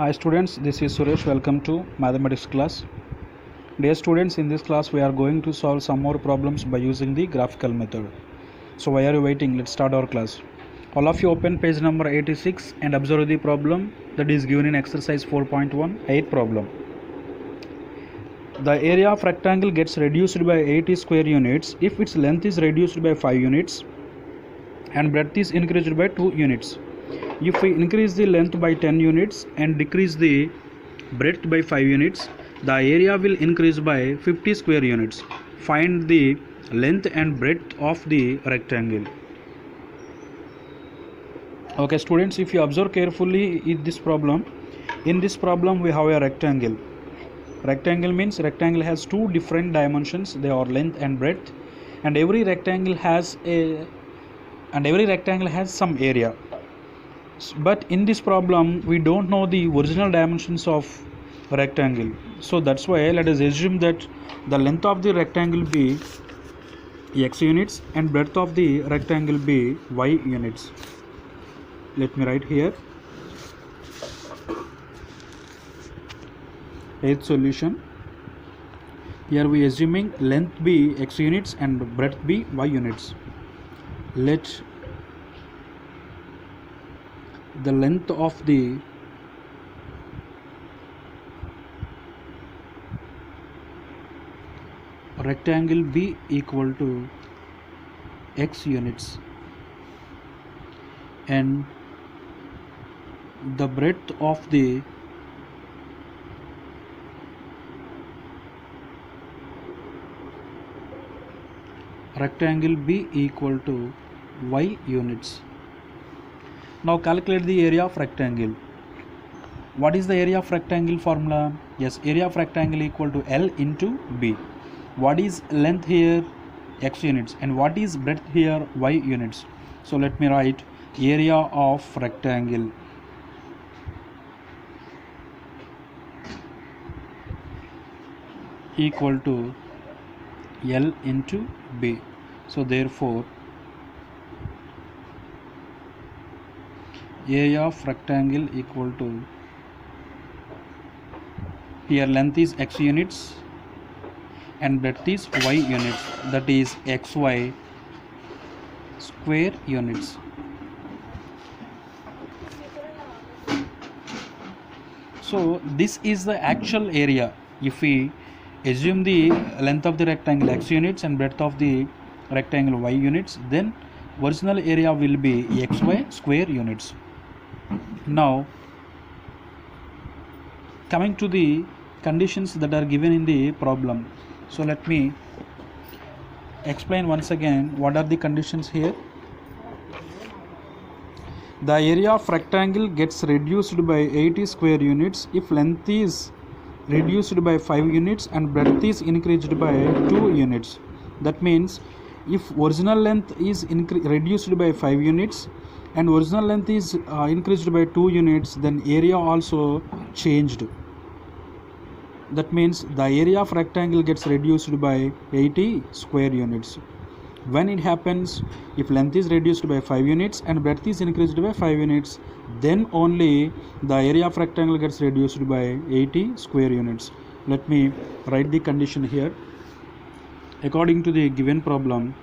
Hi students, this is Suresh. Welcome to mathematics class. Dear students, in this class we are going to solve some more problems by using the graphical method. So why are you waiting? Let's start our class. All of you open page number 86 and observe the problem that is given in exercise 4.1, 8th problem. The area of rectangle gets reduced by 80 square units if its length is reduced by 5 units and breadth is increased by 2 units. If we increase the length by 10 units and decrease the breadth by 5 units, the area will increase by 50 square units. Find the length and breadth of the rectangle. Okay students, if you observe carefully in this problem we have a rectangle. Rectangle means rectangle has two different dimensions, they are length and breadth, and every rectangle has some area. But in this problem we don't know the original dimensions of rectangle, so that's why let us assume that the length of the rectangle be x units and breadth of the rectangle be y units. Let me write here. Eighth solution. Here we assuming length be x units and breadth be y units. Let the length of the rectangle be equal to x units and the breadth of the rectangle be equal to y units. Now calculate the area of rectangle. What is the area of rectangle formula? Yes, area of rectangle equal to L into B. What is length here? X units. And what is breadth here? Y units. So let me write area of rectangle equal to L into B. So therefore area of rectangle equal to, here length is x units and breadth is y units, that is xy square units. So this is the actual area. If we assume the length of the rectangle x units and breadth of the rectangle y units, then original area will be xy square units. Now coming to the conditions that are given in the problem, so let me explain once again what are the conditions here. The area of rectangle gets reduced by 80 square units if length is reduced by 5 units and breadth is increased by 2 units. That means if original length is reduced by 5 units and original length is increased by 2 units, then area also changed. That means the area of rectangle gets reduced by 80 square units. When it happens, if length is reduced by 5 units and breadth is increased by 5 units, then only the area of rectangle gets reduced by 80 square units. Let me write the condition here. According to the given problem,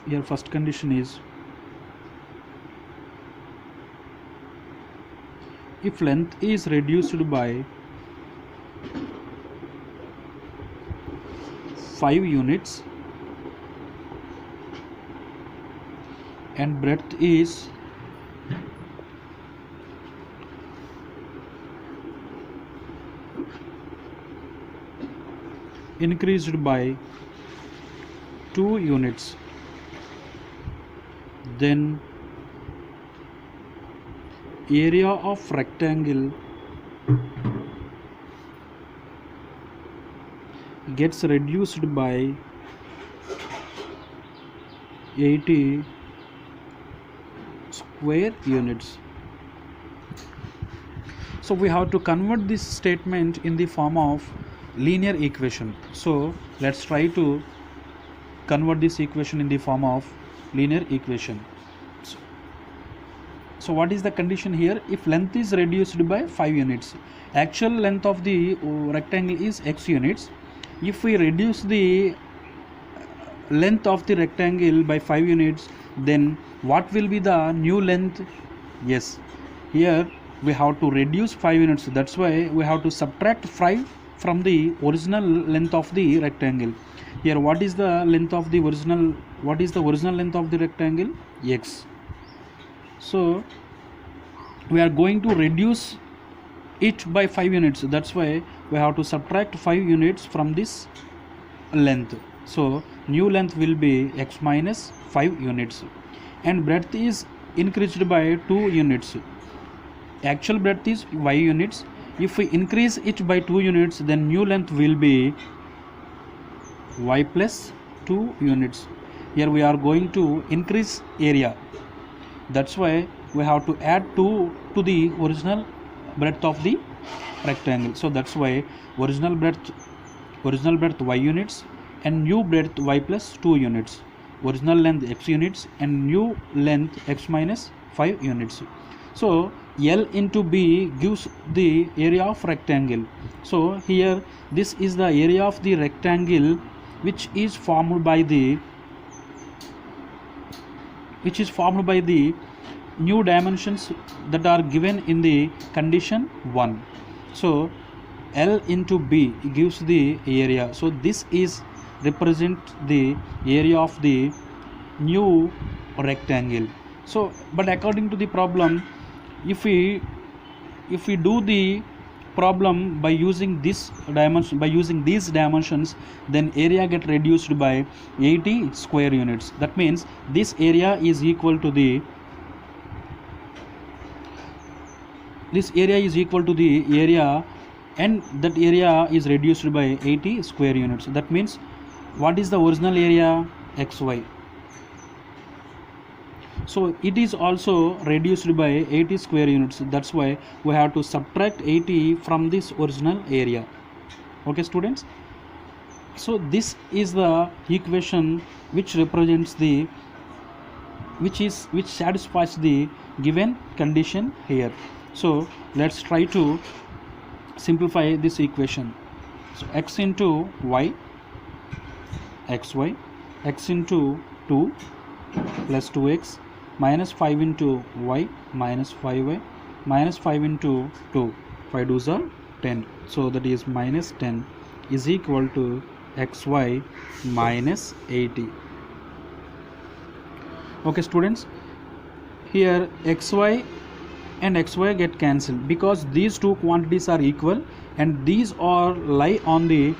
here first condition is if length is reduced by 5 units and breadth is increased by 2 units, then area of rectangle gets reduced by 80 square units. So we have to convert this statement in the form of linear equation. So let's try to convert this equation in the form of linear equation. So what is the condition here? If length is reduced by 5 units, actual length of the rectangle is x units. If we reduce the length of the rectangle by 5 units, then what will be the new length? Yes, here we have to reduce 5 units, that's why we have to subtract 5 from the original length of the rectangle. Here what is the length of the original, what is the original length of the rectangle? X. So we are going to reduce it by 5 units, that's why we have to subtract 5 units from this length. So new length will be x minus 5 units, and breadth is increased by 2 units. Actual breadth is y units. If we increase it by 2 units, then new length will be y plus 2 units. Here we are going to increase area, that's why we have to add 2 to the original breadth of the rectangle. So that's why original breadth y units and new breadth y plus 2 units, original length x units and new length x minus 5 units. So L into B gives the area of rectangle. So here this is the area of the rectangle which is formed by the new dimensions that are given in the condition 1. So L into B gives the area. So this is represent the area of the new rectangle. So but according to the problem, if we do the problem by using this dimension, by using these dimensions, then area get reduced by 80 square units. That means this area is equal to the area, and that area is reduced by 80 square units. That means what is the original area? XY. So it is also reduced by 80 square units, that's why we have to subtract 80 from this original area. Okay students, so this is the equation which represents the which satisfies the given condition here. So let's try to simplify this equation. So x into y, xy, x into 2 plus 2x minus 5 into y minus 5y minus 5 into 2, 5 2s are 10, so that is minus 10 is equal to xy minus 80. Okay students, here xy and xy get cancelled because these two quantities are equal and these are lie on the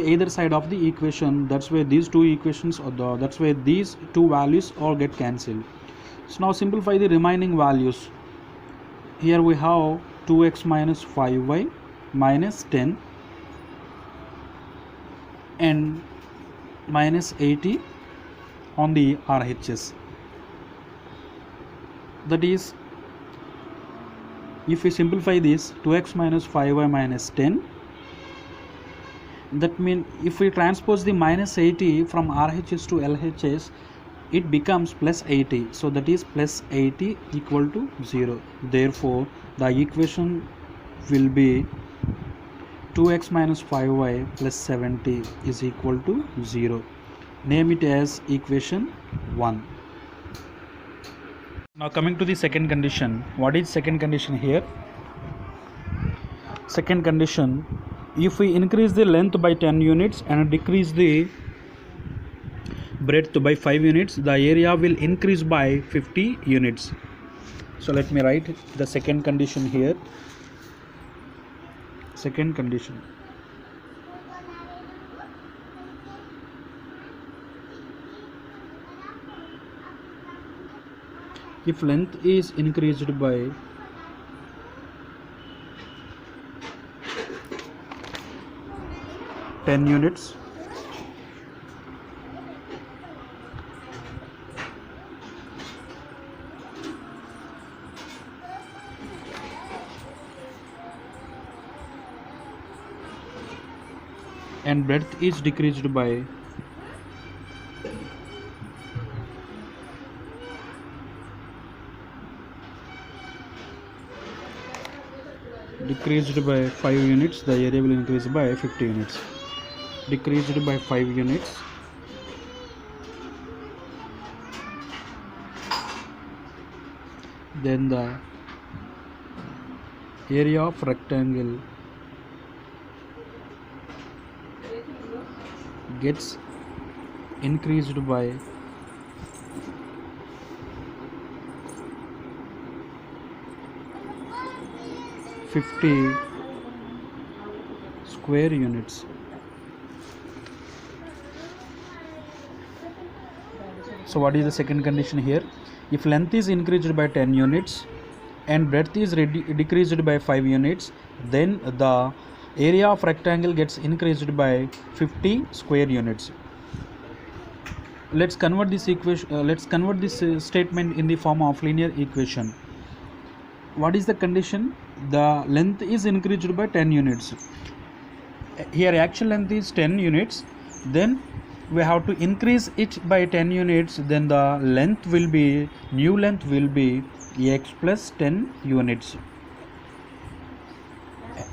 either side of the equation. That's why these two equations or that's why these two values all get cancelled. So now simplify the remaining values. Here we have 2x minus 5y minus 10 and minus 80 on the RHS. That is, if we simplify this, 2x minus 5y minus 10, that means if we transpose the minus 80 from RHS to LHS, it becomes plus 80. So that is plus 80 equal to 0. Therefore the equation will be 2x minus 5y plus 70 is equal to 0. Name it as equation 1. Now coming to the second condition. What is second condition here? Second condition, if we increase the length by 10 units and decrease the breadth by 5 units, the area will increase by 50 units. So let me write the second condition here. Second condition. If length is increased by 10 units, and breadth is decreased by 5 units, the area will increase by 50 units. Decreased by 5 units, then the area of rectangle gets increased by 50 square units. So what is the second condition here? If length is increased by 10 units and breadth is decreased by 5 units, then the area of rectangle gets increased by 50 square units. Let's convert this statement in the form of linear equation. What is the condition? The length is increased by 10 units. Here actual length is 10 units, then we have to increase it by 10 units, then the new length will be x plus 10 units.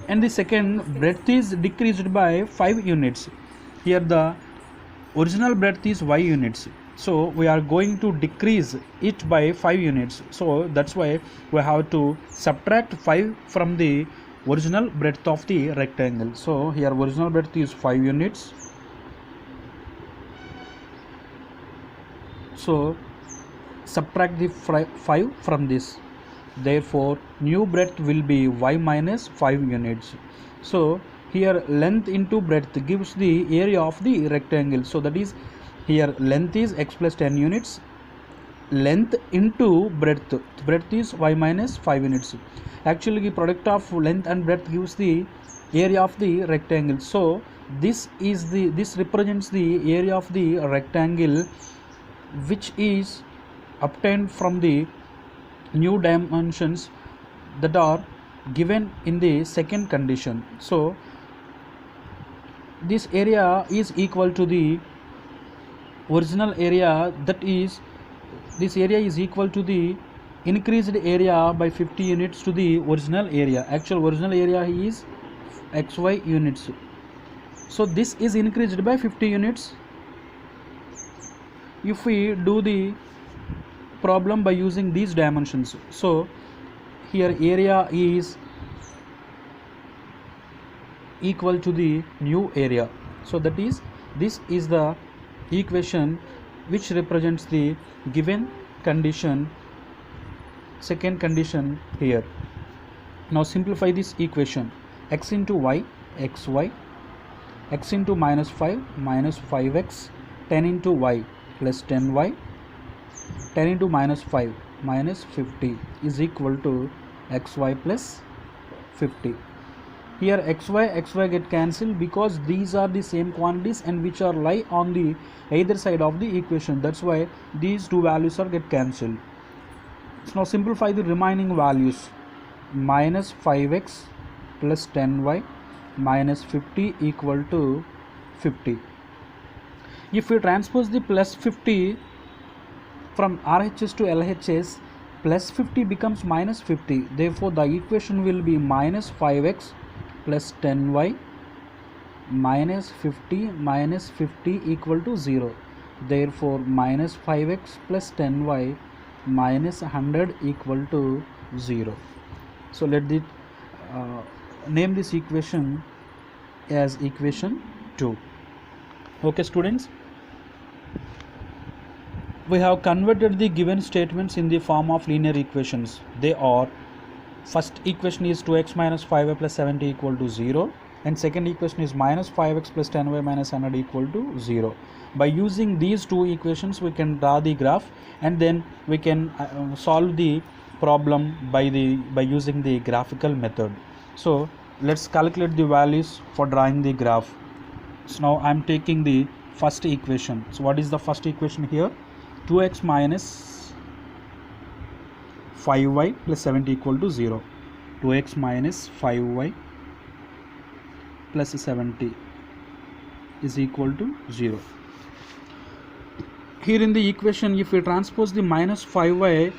And the second, breadth is decreased by 5 units. Here the original breadth is y units, so we are going to decrease it by 5 units. So that's why we have to subtract 5 from the original breadth of the rectangle. So here original breadth is 5 units, so subtract the 5 from this, therefore new breadth will be y minus 5 units. So here length into breadth gives the area of the rectangle, so that is here length is x plus 10 units, length into breadth is y minus 5 units. Actually the product of length and breadth gives the area of the rectangle, so this represents the area of the rectangle which is obtained from the new dimensions that are given in the second condition. So this area is equal to the original area, that is this area is equal to the increased area by 50 units to the original area. Actual original area is xy units, so this is increased by 50 units. If we do the problem by using these dimensions, so here area is equal to the new area, so that is this is the equation which represents the given condition, second condition here. Now simplify this equation. X into y, xy, x into minus 5, minus 5x, 10 into y plus 10y, 10 into minus 5 minus 50 is equal to xy plus 50. Here xy get cancelled because these are the same quantities and which are lie on the either side of the equation, that's why these two values are get cancelled. So now simplify the remaining values. Minus 5x plus 10y minus 50 equal to 50. If we transpose the plus 50 from RHS to LHS, plus 50 becomes minus 50, therefore the equation will be minus 5x plus 10y minus 50 equal to 0, therefore minus 5x plus 10y minus 100 equal to 0. So let it name this equation as equation 2. Okay students, we have converted the given statements in the form of linear equations. They are, first equation is 2x minus 5y plus 70 equal to 0, and second equation is minus 5x plus 10y minus 100 equal to 0. By using these two equations we can draw the graph, and then we can solve the problem by using the graphical method. So let's calculate the values for drawing the graph. So now I am taking the first equation. So what is the first equation here? 2x minus 5y plus 70 equal to 0. 2x minus 5y plus 70 is equal to 0. Here in the equation, if we transpose the minus 5y